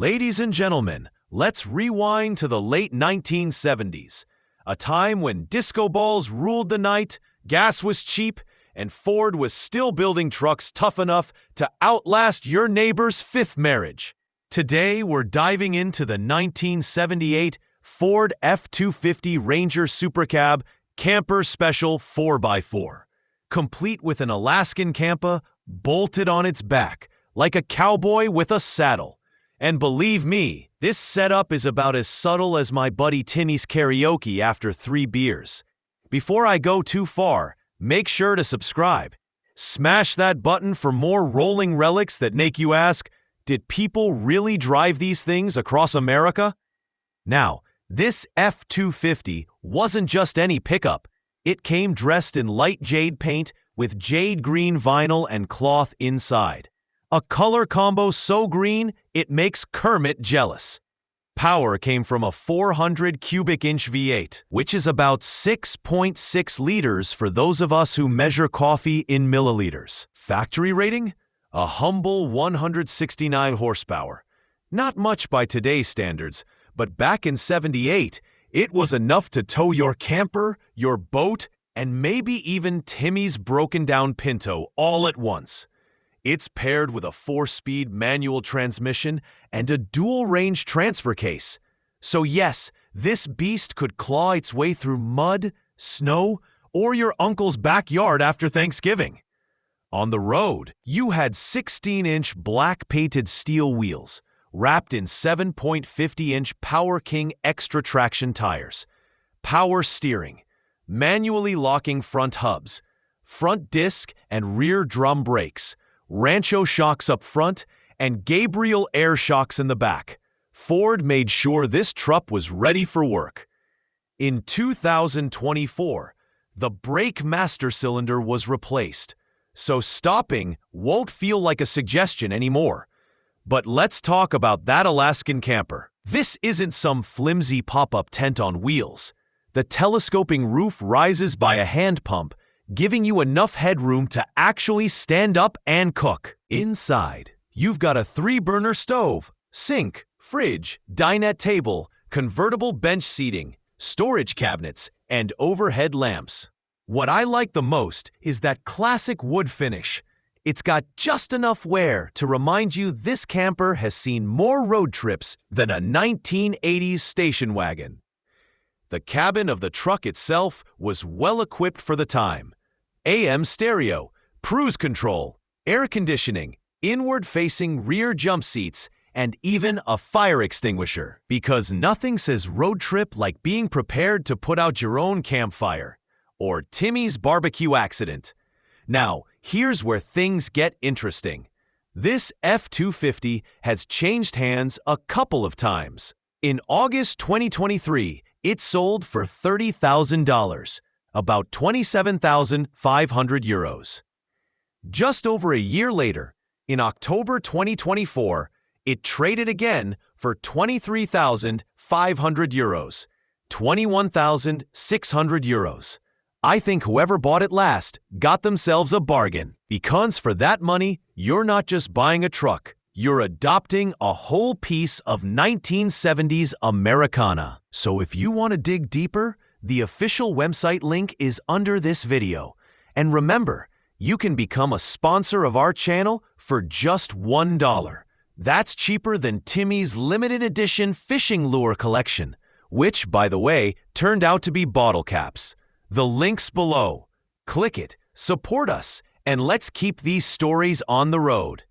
Ladies and gentlemen, let's rewind to the late 1970s, a time when disco balls ruled the night, gas was cheap, and Ford was still building trucks tough enough to outlast your neighbor's fifth marriage. Today, we're diving into the 1978 Ford F-250 Ranger Super Cab Camper Special 4x4, complete with an Alaskan camper bolted on its back, like a cowboy with a saddle. And believe me, this setup is about as subtle as my buddy Timmy's karaoke after 3 beers. Before I go too far, make sure to subscribe. Smash that button for more rolling relics that make you ask, did people really drive these things across America? Now, this F-250 wasn't just any pickup. It came dressed in light jade paint with jade green vinyl and cloth inside. A color combo so green, it makes Kermit jealous. Power came from a 400 cubic inch V8, which is about 6.6 liters for those of us who measure coffee in milliliters. Factory rating? A humble 169 horsepower. Not much by today's standards, but back in '78, it was enough to tow your camper, your boat, and maybe even Timmy's broken down Pinto all at once. It's paired with a 4-speed manual transmission and a dual-range transfer case. So yes, this beast could claw its way through mud, snow, or your uncle's backyard after Thanksgiving. On the road, you had 16-inch black-painted steel wheels, wrapped in 7.50-inch Power King Extra Traction tires, power steering, manually locking front hubs, front disc and rear drum brakes, Rancho shocks up front, and Gabriel air shocks in the back. Ford made sure this truck was ready for work. In 2024, the brake master cylinder was replaced, so stopping won't feel like a suggestion anymore. But let's talk about that Alaskan camper. This isn't some flimsy pop-up tent on wheels. The telescoping roof rises by a hand pump, giving you enough headroom to actually stand up and cook. Inside, you've got a 3-burner stove, sink, fridge, dinette table, convertible bench seating, storage cabinets, and overhead lamps. What I like the most is that classic wood finish. It's got just enough wear to remind you this camper has seen more road trips than a 1980s station wagon. The cabin of the truck itself was well equipped for the time. AM stereo, cruise control, air conditioning, inward-facing rear jump seats, and even a fire extinguisher. Because nothing says road trip like being prepared to put out your own campfire, or Timmy's barbecue accident. Now, here's where things get interesting. This F-250 has changed hands a couple of times. In August 2023, it sold for $30,000, about 27,500 euros. Just over a year later, in October 2024, it traded again for 23,500 euros, 21,600 euros. I think whoever bought it last got themselves a bargain, because for that money, you're not just buying a truck, you're adopting a whole piece of 1970s Americana. So if you want to dig deeper, the official website link is under this video. And remember, you can become a sponsor of our channel for just $1. That's cheaper than Timmy's limited edition fishing lure collection, which, by the way, turned out to be bottle caps. The link's below. Click it, support us, and let's keep these stories on the road.